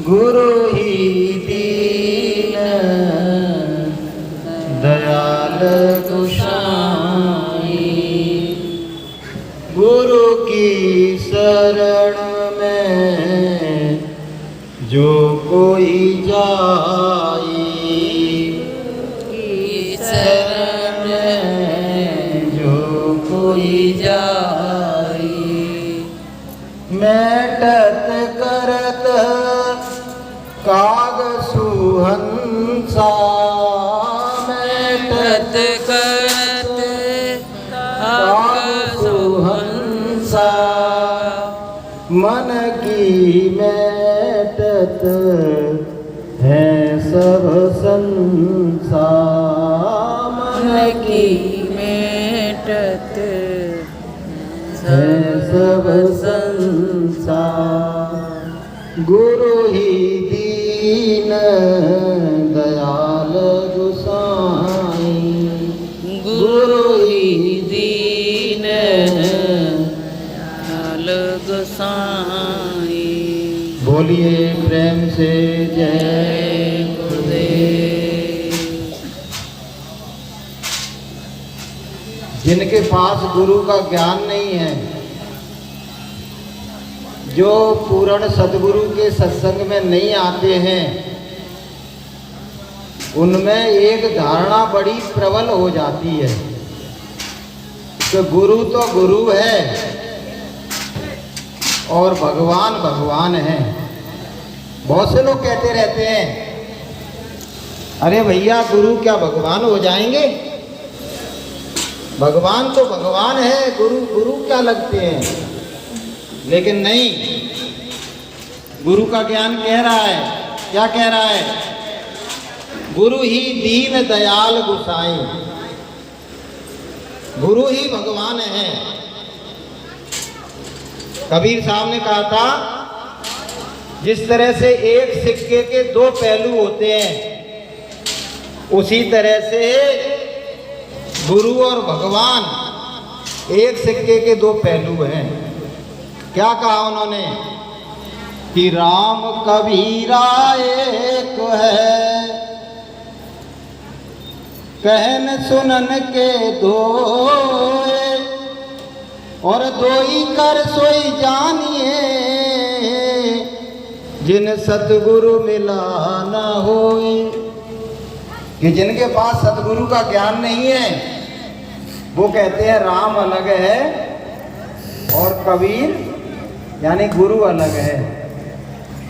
गुरु ही दीन दयाल गोसाई, गुरु की शरण में जो कोई जाई, की शरण में जो कोई जाई, मेटत करत काग सुहंसा, मेटत करत काग सुहंसा, मन की मेटत है सब संसा, मन की मेटत है सब संसार, गुरु ही दीन दयाल गोसाई, गुरु ही दीन दयाल गोसाई। बोलिए प्रेम से जय गुरुदेव। जिनके पास गुरु का ज्ञान नहीं है, जो पूर्ण सद्गुरु के सत्संग में नहीं आते हैं, उनमें एक धारणा बड़ी प्रबल हो जाती है कि गुरु तो गुरु है और भगवान भगवान है। बहुत से लोग कहते रहते हैं, अरे भैया गुरु क्या भगवान हो जाएंगे? भगवान तो भगवान है, गुरु गुरु क्या लगते हैं? लेकिन नहीं, गुरु का ज्ञान कह रहा है, क्या कह रहा है? गुरु ही दीन दयाल गोसाई, गुरु ही भगवान है। कबीर साहब ने कहा था, जिस तरह से एक सिक्के के दो पहलू होते हैं, उसी तरह से गुरु और भगवान एक सिक्के के दो पहलू हैं। क्या कहा उन्होंने कि राम कबीरा एक है, कहन सुनन के दो, और दोई कर सोई जानिए, जिन सतगुरु मिला न होए। कि जिनके पास सतगुरु का ज्ञान नहीं है, वो कहते हैं राम अलग है और कबीर यानी गुरु अलग है।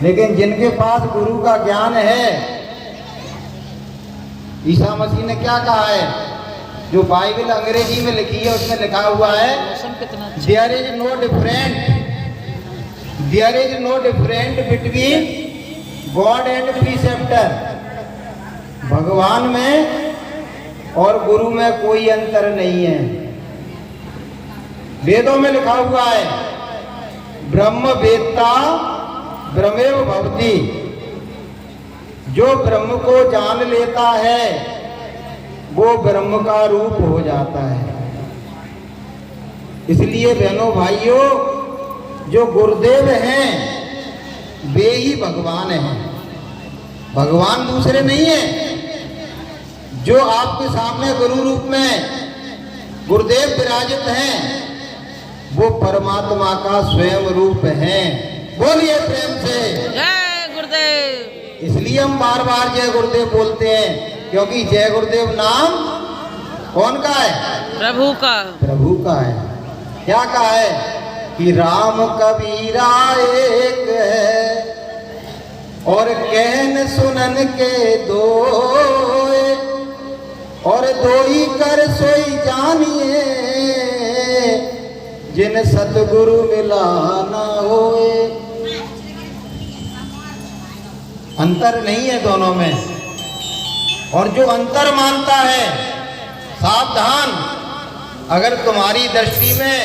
लेकिन जिनके पास गुरु का ज्ञान है, ईसा मसीह ने क्या कहा है? जो बाइबल अंग्रेजी में लिखी है उसमें लिखा हुआ है, there is no different between God and preceptor. भगवान में और गुरु में कोई अंतर नहीं है। वेदों में लिखा हुआ है, ब्रह्म वेत्ता ब्रह्मेव भवति। जो ब्रह्म को जान लेता है वो ब्रह्म का रूप हो जाता है। इसलिए बहनों भाइयों, जो गुरुदेव हैं वे ही भगवान हैं, भगवान दूसरे नहीं है। जो आपके सामने गुरु रूप में गुरुदेव विराजित हैं, वो परमात्मा का स्वयं रूप है। बोलिए प्रेम से जय गुरुदेव। इसलिए हम बार बार जय गुरुदेव बोलते हैं, क्योंकि जय गुरुदेव नाम कौन का है? प्रभु का। प्रभु का है। क्या कहा है कि राम कबीरा एक है, और कहन सुनन के दो, और दोई कर सोई जानिए, जिन सतगुरु मिला न होए। अंतर नहीं है दोनों में। और जो अंतर मानता है, सावधान, अगर तुम्हारी दृष्टि में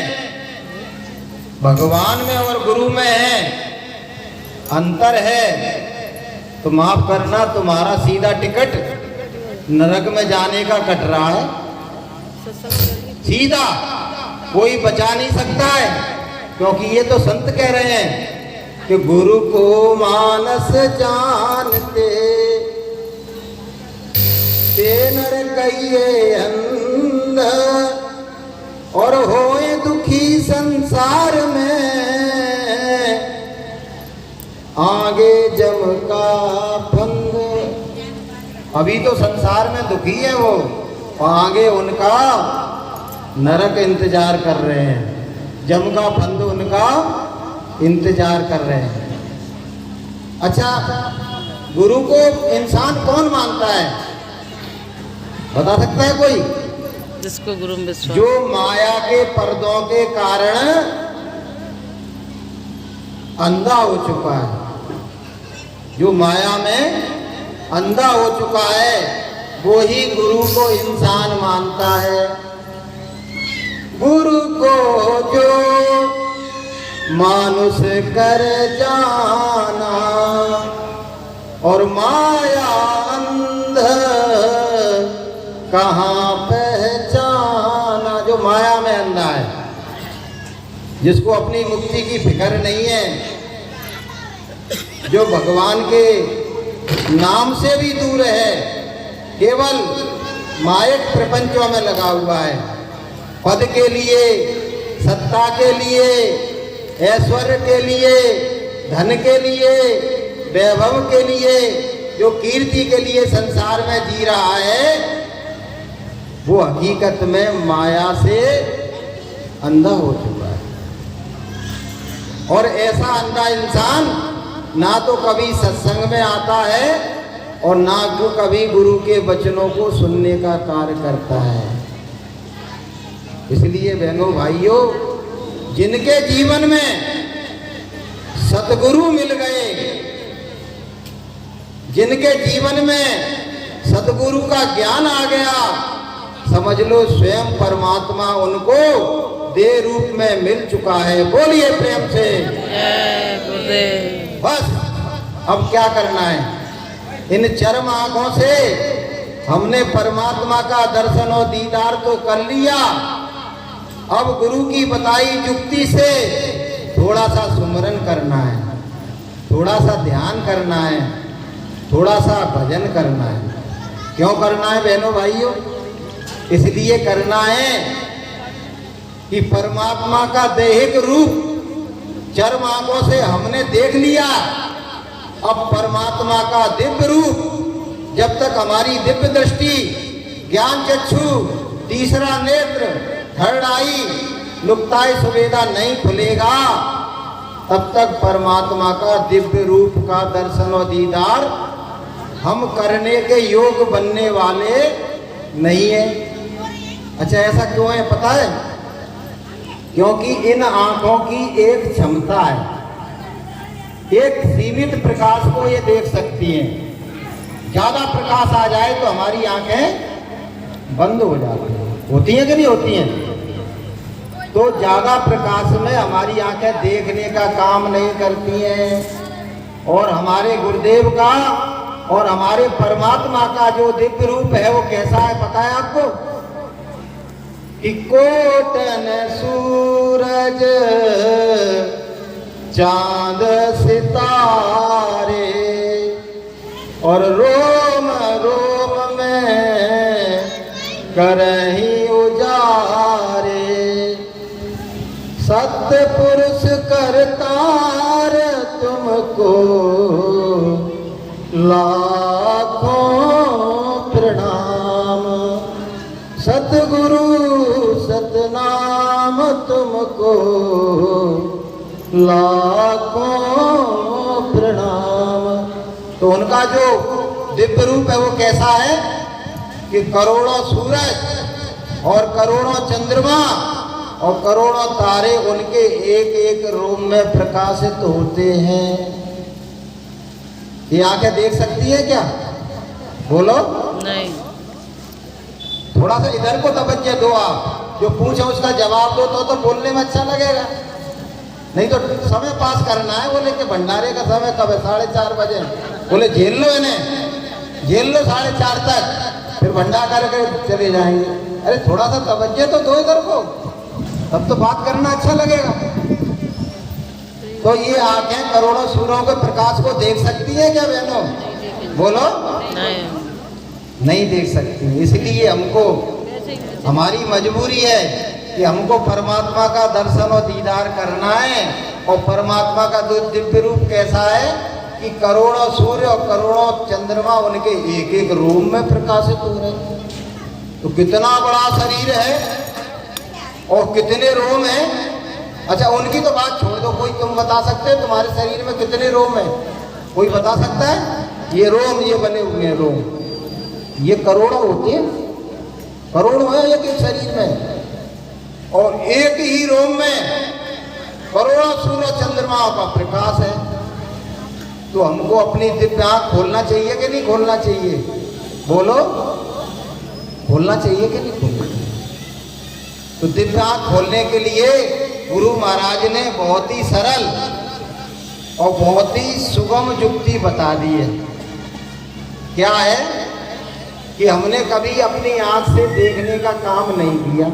भगवान में और गुरु में है अंतर है, तो माफ करना, तुम्हारा सीधा टिकट नरक में जाने का कट रहा है। सीधा कोई बचा नहीं सकता है, क्योंकि ये तो संत कह रहे हैं कि गुरु को मानस जानते, ते नर कहिए अंध, और होए दुखी संसार में, आगे जम का फंद। अभी तो संसार में दुखी है वो, और आगे उनका नरक इंतजार कर रहे हैं, जम का फंद उनका इंतजार कर रहे हैं। अच्छा, गुरु को इंसान कौन मानता है, बता सकता है कोई? जिसको गुरु में विश्वास, जो माया के पर्दों के कारण अंधा हो चुका है, जो माया में अंधा हो चुका है, वो ही गुरु को इंसान मानता है। गुरु को जो मानुष कर जाना, और माया अंध कहाँ पहचाना। जो माया में अंधा है, जिसको अपनी मुक्ति की फिक्र नहीं है, जो भगवान के नाम से भी दूर है, केवल मायक प्रपंचों में लगा हुआ है, पद के लिए, सत्ता के लिए, ऐश्वर्य के लिए, धन के लिए, वैभव के लिए, जो कीर्ति के लिए संसार में जी रहा है, वो हकीकत में माया से अंधा हो चुका है। और ऐसा अंधा इंसान ना तो कभी सत्संग में आता है, और ना तो कभी गुरु के वचनों को सुनने का कार्य करता है। इसलिए बहनों भाइयों, जिनके जीवन में सतगुरु मिल गए, जिनके जीवन में सतगुरु का ज्ञान आ गया, समझ लो स्वयं परमात्मा उनको देह रूप में मिल चुका है। बोलिए प्रेम से बस। अब क्या करना है, इन चरम आंखों से हमने परमात्मा का दर्शन और दीदार तो कर लिया, अब गुरु की बताई युक्ति से थोड़ा सा सुमरन करना है, थोड़ा सा ध्यान करना है, थोड़ा सा भजन करना है। क्यों करना है बहनों भाइयों? इसलिए करना है कि परमात्मा का दैहिक रूप चरम आंखों से हमने देख लिया, अब परमात्मा का दिव्य रूप जब तक हमारी दिव्य दृष्टि, ज्ञान चक्षु, तीसरा नेत्र, थर्ड आई, नुक्ताए सुवेदा नहीं खुलेगा, तब तक परमात्मा का दिव्य रूप का दर्शन और दीदार हम करने के योग बनने वाले नहीं है। अच्छा, ऐसा क्यों है पता है? क्योंकि इन आंखों की एक क्षमता है, एक सीमित प्रकाश को ये देख सकती हैं। ज्यादा प्रकाश आ जाए तो हमारी आंखें बंद हो जाती हैं, होती हैं कि नहीं होती हैं? तो ज्यादा प्रकाश में हमारी आंखें देखने का काम नहीं करती हैं। और हमारे गुरुदेव का और हमारे परमात्मा का जो दिव्य रूप है वो कैसा है पता है आपको? कि कोटन सूरज चांद सितारे, और रोम रोम में करही उजारे, सत्य पुरुष करतार तुमको लाखों प्रणाम, सतगुरु सतनाम तुमको लाखों प्रणाम। तो उनका जो दिव्य रूप है वो कैसा है कि करोड़ों सूरज और करोड़ों चंद्रमा और करोड़ों तारे उनके एक एक रूप में प्रकाशित होते हैं। ये आंखें देख सकती है क्या? बोलो नहीं। थोड़ा सा इधर को तवज्जो दो, आप जो पूछे उसका जवाब दो तो बोलने में अच्छा लगेगा। नहीं तो समय पास करना है। बोले कि भंडारे का समय कब है? 4:30 बजे। बोले झेल लो इन्हें, झेल लो 4:30 तक, फिर भंडारा करके चले जाएंगे। अरे थोड़ा सा तवज्जो तो दो इधर को, तब तो बात करना अच्छा लगेगा। तो ये आंखें करोड़ों सूर्यों के प्रकाश को देख सकती है क्या बहनों? बोलो। नहीं। नहीं देख सकती। इसलिए हमको हमारी मजबूरी है कि हमको परमात्मा का दर्शन और दीदार करना है। और परमात्मा का दिव्य रूप कैसा है कि करोड़ों सूर्य और करोड़ों चंद्रमा उनके एक एक रूप में प्रकाशित हो रहे हैं। तो कितना बड़ा शरीर है और कितने रोम हैं। अच्छा, उनकी तो बात छोड़ दो, कोई तुम बता सकते हो तुम्हारे शरीर में कितने रोम हैं? कोई बता सकता है? ये रोम, ये बने हुए हैं रोम, ये करोड़ों होते हैं, करोड़ों है एक एक शरीर में। और एक ही रोम में करोड़ों सूर्य चंद्रमाओं का प्रकाश है। तो हमको अपनी दिव्य आंख खोलना चाहिए कि नहीं खोलना चाहिए? बोलो, खोलना चाहिए कि नहीं खोलना चाहिए? तो दिव्य आंख खोलने के लिए गुरु महाराज ने बहुत ही सरल और बहुत ही सुगम युक्ति बता दी है। क्या है कि हमने कभी अपनी आंख से देखने का काम नहीं किया।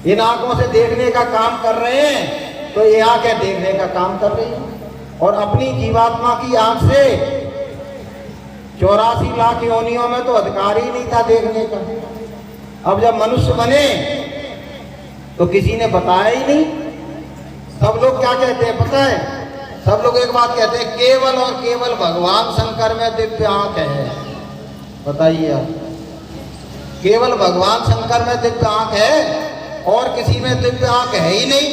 इन आंखों से देखने का काम कर रहे हैं तो ये आंखें देखने का काम कर रही हैं। और अपनी जीवात्मा की आंख से 84 लाख योनियों में तो अधिकार ही नहीं था देखने का। अब जब मनुष्य बने तो किसी ने बताया ही नहीं। सब लोग क्या कहते हैं पता है? सब लोग एक बात कहते हैं, केवल और केवल भगवान शंकर में दिव्य आंख है। बताइए आप, केवल भगवान शंकर में दिव्य आंख है और किसी में दिव्य आंख है ही नहीं।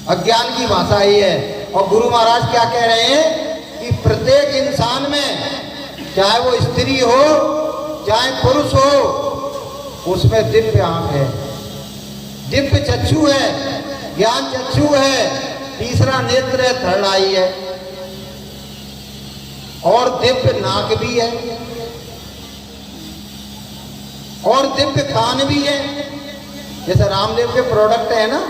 अज्ञान की भाषा ही है। और गुरु महाराज क्या कह रहे हैं कि प्रत्येक इंसान में, चाहे वो स्त्री हो चाहे पुरुष हो, उसमें दिव्य आंख है, दिव्य चक्षु है, ज्ञान चक्षु है, तीसरा नेत्र है, थर्ड आई है, और दिव्य नाक भी है, और दिव्य कान भी है। जैसे रामदेव के प्रोडक्ट है ना,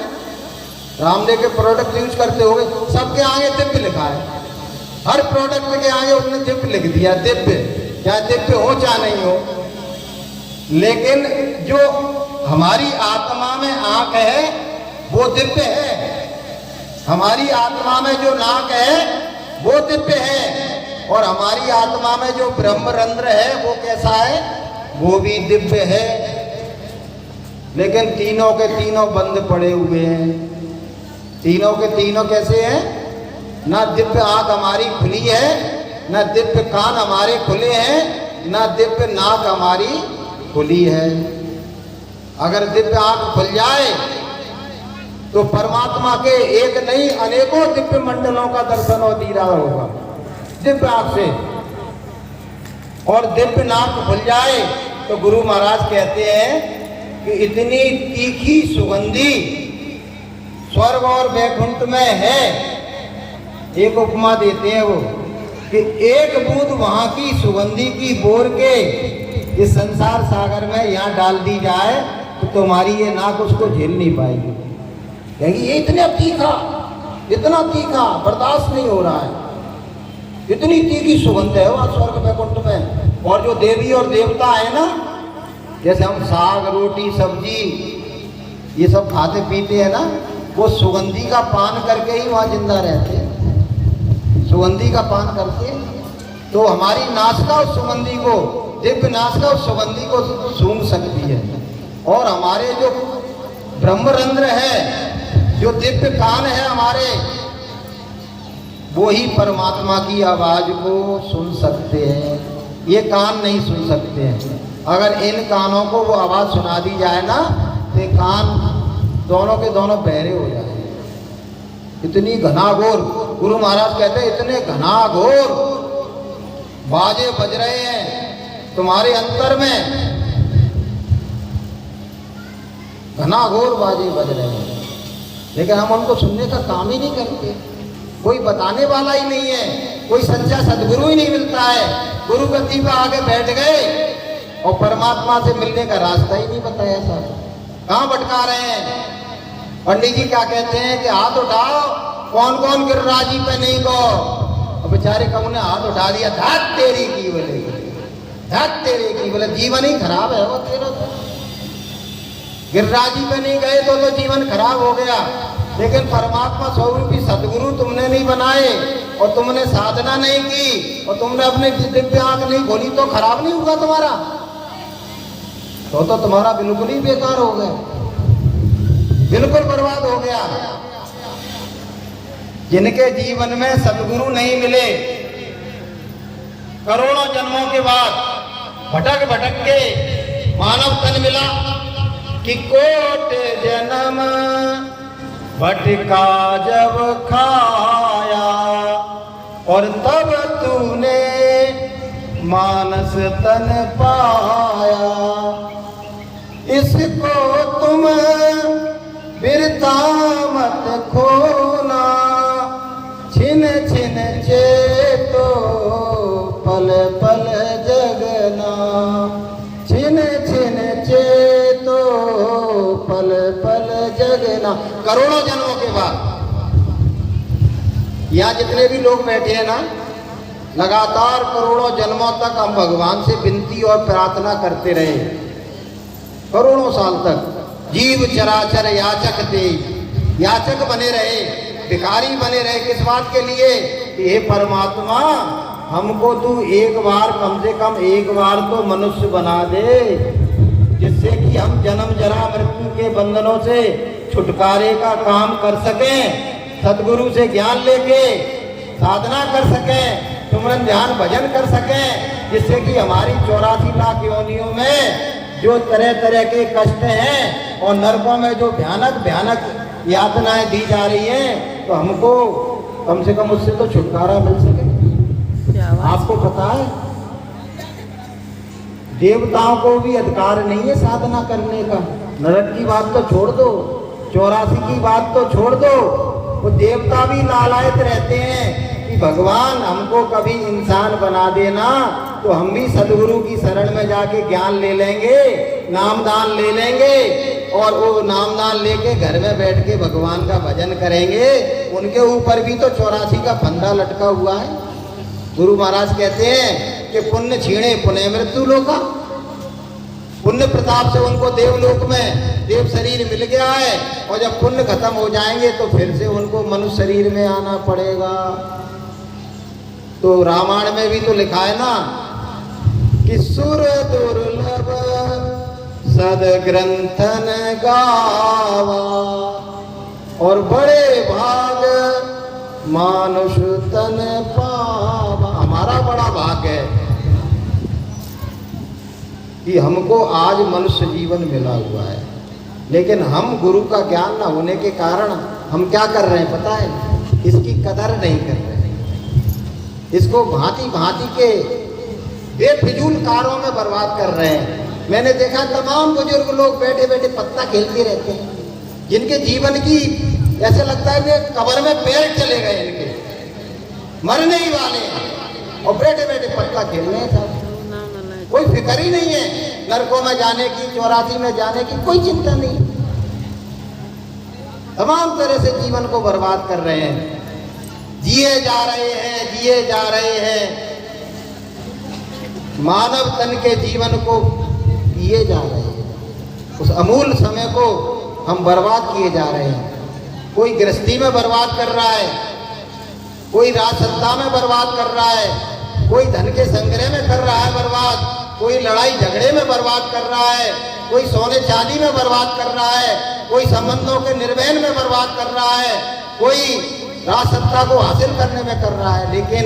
रामदेव के प्रोडक्ट यूज करते होंगे, सबके आगे दिव्य लिखा है। हर प्रोडक्ट के आगे उसने दिव्य लिख दिया, दिव्य, चाहे दिव्य हो चाहे नहीं हो। लेकिन जो हमारी आत्मा में आंख है वो दिव्य है, हमारी आत्मा में जो नाक है वो दिव्य है, और हमारी आत्मा में जो ब्रह्मरंध्र है वो कैसा है? वो भी दिव्य है। लेकिन तीनों के तीनों बंद पड़े हुए हैं। तीनों के तीनों कैसे हैं? ना दिव्य आंख हमारी खुली है, ना दिव्य कान हमारे खुले हैं, ना दिव्य नाक हमारी खुली है। अगर दिव्य आंख खुल जाए तो परमात्मा के एक नहीं अनेकों दिव्य मंडलों का दर्शन और दीदार होगा दिव्य आंख से। और दिव्य नाक खुल जाए तो गुरु महाराज कहते हैं कि इतनी तीखी सुगंधी स्वर्ग और वैकुंठ में है। एक उपमा देते हैं वो कि एक बूंद वहां की सुगंधी की बोर के इस संसार सागर में यहाँ डाल दी जाए तो तुम्हारी ये नाक उसको झेल नहीं पाएगी। कहेंगी ये इतना तीखा बर्दाश्त नहीं हो रहा है। इतनी तीखी सुगंध है वहाँ स्वर्ग वैकुंठ में। और जो देवी और देवता है ना, जैसे हम साग रोटी सब्जी ये सब खाते पीते हैं ना, वो सुगंधी का पान करके ही वहाँ जिंदा रहते हैं। सुगंधी का पान करके तो हमारी नासिका उस सुगंधी को, दिव्य नासिका उस सुगंधी को सूंघ सकती है। और हमारे जो ब्रह्मरंध्र है, जो दिव्य कान है हमारे, वो ही परमात्मा की आवाज को सुन सकते हैं। ये कान नहीं सुन सकते हैं। अगर इन कानों को वो आवाज सुना दी जाए ना तो कान दोनों के दोनों बहरे हो जाए। इतनी घनाघोर, गुरु महाराज कहते हैं इतने घनाघोर बाजे बज रहे हैं तुम्हारे अंतर में, घनाघोर बाजे बज रहे हैं, लेकिन हम उनको सुनने का काम ही नहीं करते। कोई बताने वाला ही नहीं है, कोई सच्चा सदगुरु ही नहीं मिलता है। गुरु गद्दी पर आगे बैठ गए और परमात्मा से मिलने का रास्ता ही नहीं बताया साहब। कहाँ भटका रहे हैं? पंडित जी क्या कहते हैं कि हाथ उठाओ, कौन कौन गिरिराजी पे नहीं गो। और बेचारे कम ने हाथ उठा दिया, धात तेरी की बोले, धात तेरी की बोले, जीवन ही खराब है वो तेरा। गिरिराजी पे नहीं गए तो जीवन खराब हो गया। लेकिन परमात्मा स्वरूपी सदगुरु तुमने नहीं बनाए और तुमने साधना नहीं की और तुमने अपने दिव्य आंख नहीं खोली तो खराब नहीं हुआ तुम्हारा? तो तुम्हारा बिल्कुल ही बेकार हो गया, बिल्कुल बर्बाद हो गया। जिनके जीवन में सदगुरु नहीं मिले, करोड़ों जन्मों के बाद भटक भटक के मानव तन मिला कि कोट जन्म भटका जब खाया और तब तूने मानस तन पाया। इसको तुम बिरता मत खोना, छिन छिन चेतो पल पल जगना, छिन छिन चेतो पल पल जगना। करोड़ों जन्मों के बाद यहाँ जितने भी लोग बैठे हैं ना, लगातार करोड़ों जन्मों तक हम भगवान से विनती और प्रार्थना करते रहे, करोड़ों साल तक जीव चराचर याचक थे, याचक बने रहे, भिखारी बने रहे। किस बात के लिए? हे परमात्मा, हमको तू एक बार, कम से कम एक बार तो मनुष्य बना दे, जिससे कि हम जन्म जरा मृत्यु के बंधनों से छुटकारे का काम कर सकें, सदगुरु से ज्ञान लेके साधना कर सकें, सुमरन ध्यान भजन कर सकें, जिससे कि हमारी 84 लाख योनियों में जो तरह तरह के कष्ट हैं और नरकों में जो भयानक भयानक यातनाएं दी जा रही हैं, तो हमको कम से कम उससे तो छुटकारा मिल सके। आपको पता है, देवताओं को भी अधिकार नहीं है साधना करने का। नरक की बात तो छोड़ दो, 84 की बात तो छोड़ दो, वो देवता भी लालायत रहते हैं कि भगवान हमको कभी इंसान बना देना, तो हम भी सदगुरु की शरण में जाके ज्ञान ले लेंगे, नामदान ले लेंगे और वो नामदान लेके घर में बैठ के भगवान का भजन करेंगे। उनके ऊपर भी तो 84 का फंदा लटका हुआ है। गुरु महाराज कहते हैं कि पुण्य छीणे पुण्य मृत्यु लोका, पुण्य प्रताप से उनको देवलोक में देव शरीर मिल गया है, और जब पुण्य खत्म हो जाएंगे तो फिर से उनको मनुष्य शरीर में आना पड़ेगा। तो रामायण में भी तो लिखा है ना कि सुर दुर्लभ सदग्रंथन गावा और बड़े भाग मानुष तन पावा। हमारा बड़ा भाग है कि हमको आज मनुष्य जीवन मिला हुआ है, लेकिन हम गुरु का ज्ञान न होने के कारण हम क्या कर रहे हैं पता है? इसकी कदर नहीं कर रहे, इसको भांति भांति के बेफिजूल कारों में बर्बाद कर रहे हैं। मैंने देखा तमाम बुजुर्ग लोग बैठे बैठे पत्ता खेलते रहते हैं, जिनके जीवन की ऐसे लगता है कि कब्र में पैर चले गए, इनके मरने ही वाले हैं और बैठे बैठे पत्ता खेल रहे हैं। सब कोई फिक्र ही नहीं है नरकों में जाने की, 84 में जाने की कोई चिंता नहीं। तमाम तरह से जीवन को बर्बाद कर रहे हैं, जिए जा रहे हैं, जिए जा रहे हैं, मानव तन के जीवन को किए जा रहे हैं। उस अमूल्य समय को हम बर्बाद किए जा रहे हैं। कोई गृहस्थी में बर्बाद कर रहा है, कोई राजसत्ता में बर्बाद कर रहा है, कोई धन के संग्रह में कर रहा है बर्बाद, कोई लड़ाई झगड़े में बर्बाद कर रहा है, कोई सोने चांदी में बर्बाद कर रहा है, कोई संबंधों के निर्वहन में बर्बाद कर रहा है, कोई राजसत्ता को हासिल करने में कर रहा है। लेकिन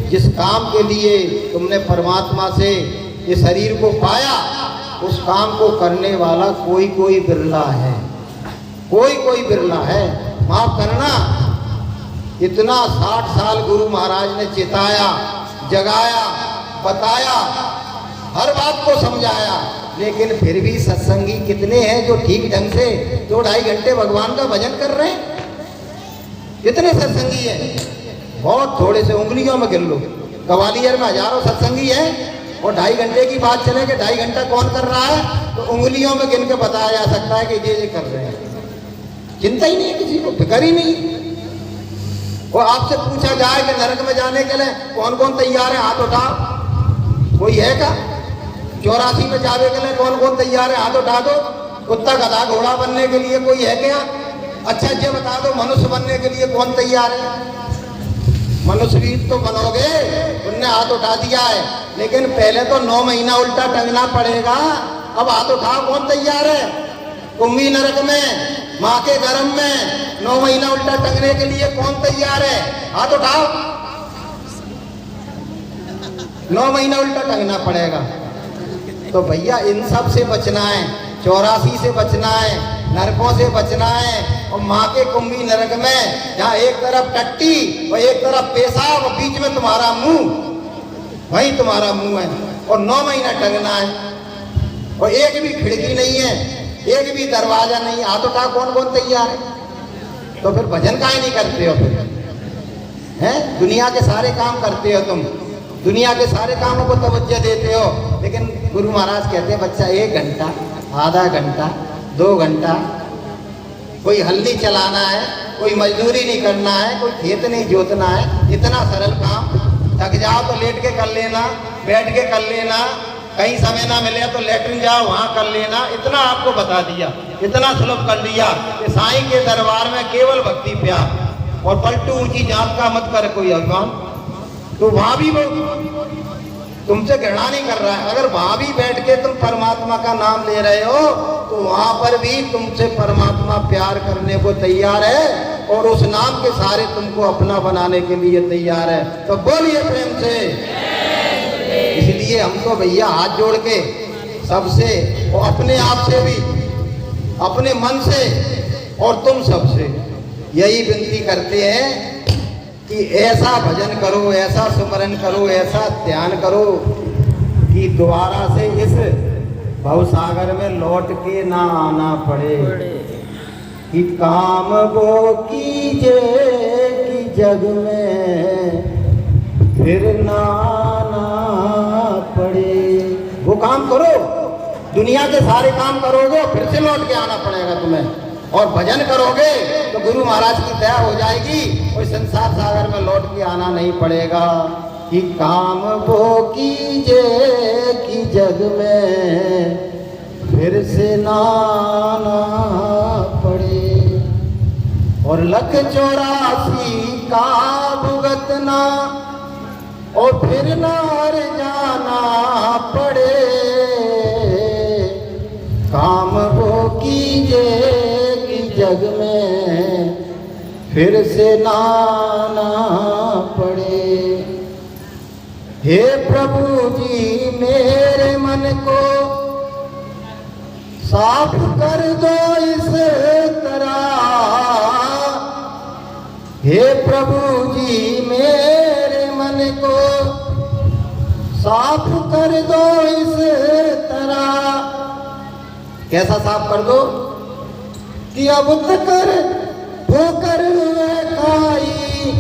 जिस काम के लिए तुमने परमात्मा से ये शरीर को पाया, उस काम को करने वाला कोई कोई बिरला है, कोई कोई बिरला है। माफ करना, इतना 60 साल गुरु महाराज ने चिताया, जगाया, बताया, हर बात को समझाया, लेकिन फिर भी सत्संगी कितने हैं जो ठीक ढंग से 2-2.5 घंटे भगवान का भजन कर रहे हैं? कितने सत्संगी हैं? बहुत थोड़े से, उंगलियों में गिन लो। ग्वालियर में हजारों सत्संगी हैं और 2.5 घंटे की बात चले कि 2.5 घंटा कौन कर रहा है, तो उंगलियों में गिन के बताया जा सकता है कि ये कर रहे हैं। चिंता ही नहीं है किसी को, फिक्र ही नहीं। और आपसे पूछा जाए कि नरक में जाने के लिए कौन कौन तैयार है, हाथ उठाओ। कोई है क्या? 84 में जाने के लिए कौन कौन तैयार है, हाथ उठा दो। कुत्ता गधा घोड़ा बनने के लिए कोई है क्या? अच्छा ये बता दो, मनुष्य बनने के लिए कौन तैयार है? मनुष्य भी तो बनोगे, उनने हाथ उठा दिया है, लेकिन पहले तो 9 महीना उल्टा टंगना पड़ेगा। अब हाथ उठाओ, कौन तैयार है? कुंभी नरक में, माँ के गर्भ में 9 महीना उल्टा टंगने के लिए कौन तैयार है? हाथ उठाओ। 9 महीना उल्टा टंगना पड़ेगा। तो भैया इन सब से बचना है, 84 से बचना है, नरकों से बचना है। और माँ के कुंभी नरक में जहाँ एक तरफ टट्टी और एक तरफ पेशाब और बीच में तुम्हारा मुंह, वही तुम्हारा मुंह है, और 9 महीना टंगना है। और एक भी खिड़की नहीं है, एक भी दरवाजा नहीं। हाथ उठा, कौन कौन तैयार है? तो फिर भजन काहे नहीं करते हो? फिर हैं, दुनिया के सारे काम करते हो तुम, दुनिया के सारे कामों को तवज्जो देते हो, लेकिन गुरु महाराज कहते हैं बच्चा 1 घंटा, आधा घंटा, 2 घंटा, कोई हल्दी चलाना है, कोई मजदूरी नहीं करना है, कोई खेत नहीं जोतना है, इतना सरल काम। थक जाओ तो लेट के कर लेना, बैठ के कर लेना, कहीं समय ना मिले तो लेटरिन जाओ वहाँ कर लेना। इतना आपको बता दिया, इतना सुलभ कर दिया कि साईं के दरबार में केवल भक्ति प्यार, और पलटू ऊंची जात का मत कर कोई अभिमान। तो वहां भी वो तुमसे घृणा नहीं कर रहा है। अगर वहां भी बैठ के तुम परमात्मा का नाम ले रहे हो तो वहां पर भी तुमसे परमात्मा प्यार करने को तैयार है, और उस नाम के सारे तुमको अपना बनाने के लिए तैयार है। तो बोलिए प्रेम से। इसलिए हमको भैया हाथ जोड़ के सबसे, और अपने आप से भी, अपने मन से, और तुम सबसे यही विनती करते हैं कि ऐसा भजन करो, ऐसा सुमरन करो, ऐसा ध्यान करो कि दोबारा से इस भवसागर में लौट के ना आना पड़े। कि काम वो कीजे कि जग में फिर ना आना पड़े। वो काम करो, दुनिया के सारे काम करोगे, फिर से लौट के आना पड़ेगा तुम्हें। और भजन करोगे तो गुरु महाराज की दया हो जाएगी, कोई संसार सागर में लौट के आना नहीं पड़ेगा। कि काम वो कीजे कि जग में फिर से ना आना पड़े। और 184 का भुगतना और फिर नार जाना पड़े। काम वो कीजे जग में फिर से ना आना पड़े। हे प्रभु जी मेरे मन को साफ कर दो इस तरह। हे प्रभु जी मेरे मन को साफ कर दो इस तरह। कैसा साफ कर दो? कि अब तक ठोकर खाई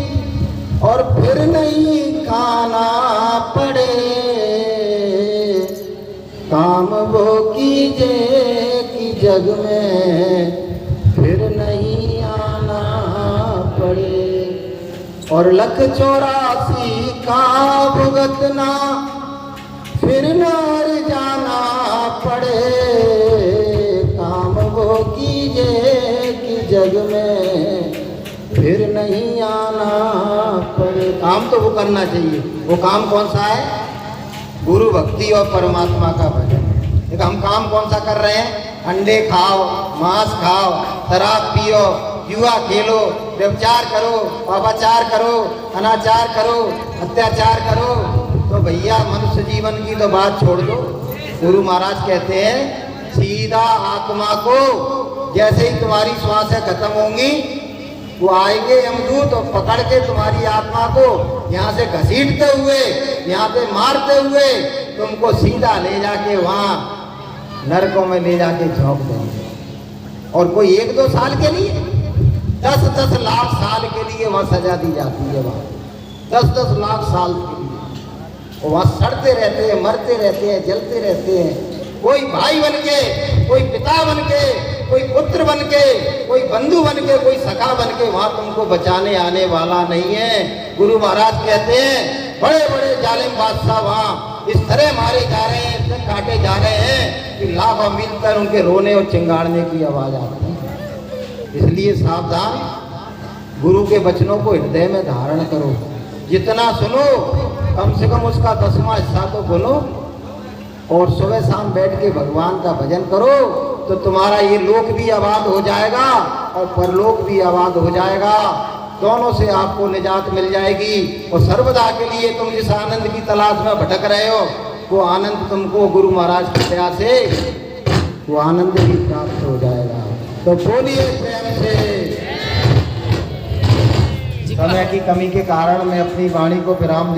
और फिर नहीं खाना पड़े। काम वो कीजे कि जग में फिर नहीं आना पड़े। और 184 का भुगतना फिर नार जाना पड़े। काम वो कीजे कि जग में फिर नहीं आना पड़े। काम तो वो करना चाहिए। वो काम कौन सा है? गुरु भक्ति और परमात्मा का भजन। देखो हम काम कौन सा कर रहे हैं? अंडे खाओ, मांस खाओ, शराब पियो, जुआ खेलो, व्यभिचार करो, पापाचार करो, अनाचार करो, अत्याचार करो। तो भैया मनुष्य जीवन की तो बात छोड़ दो। गुरु महाराज कहते हैं सीधा आत्मा को जैसे ही तुम्हारी श्वासें खत्म होंगी वो आएंगे यमदूत और पकड़ के तुम्हारी आत्मा को यहाँ से घसीटते हुए, यहाँ पे मारते हुए तुमको सीधा ले जाके वहाँ नरकों में ले जाके झोंक देंगे। और कोई 1-2 साल के लिए, 10-10 लाख साल के लिए वहाँ सजा दी जाती है। वहाँ 10-10 लाख साल के लिए वहाँ सड़ते रहते हैं, मरते रहते हैं, जलते रहते हैं। कोई भाई बन के, कोई पिता बन के, कोई पुत्र बन के, कोई बंधु बन के, कोई सखा बन के वहाँ तुमको बचाने आने वाला नहीं है। गुरु महाराज कहते हैं बड़े बड़े जालिम बादशाह वहाँ इस तरह मारे जा रहे हैं, इस तरह काटे जा रहे हैं कि लाखों मील तक उनके रोने और चिंगाड़ने की आवाज आती है। इसलिए सावधान, गुरु के वचनों को हृदय में धारण करो। जितना सुनो कम से कम उसका 10वां हिस्सा तो बोलो, और सुबह शाम बैठ के भगवान का भजन करो, तो तुम्हारा ये लोक भी आबाद हो जाएगा और परलोक भी आबाद हो जाएगा। दोनों से आपको निजात मिल जाएगी। और सर्वदा के लिए तुम जिस आनंद की तलाश में भटक रहे हो, वो आनंद तुमको गुरु महाराज की दया से वो आनंद भी प्राप्त हो जाएगा। तो बोलिए प्रेम से। समय की कमी के कारण मैं अपनी वाणी को विराम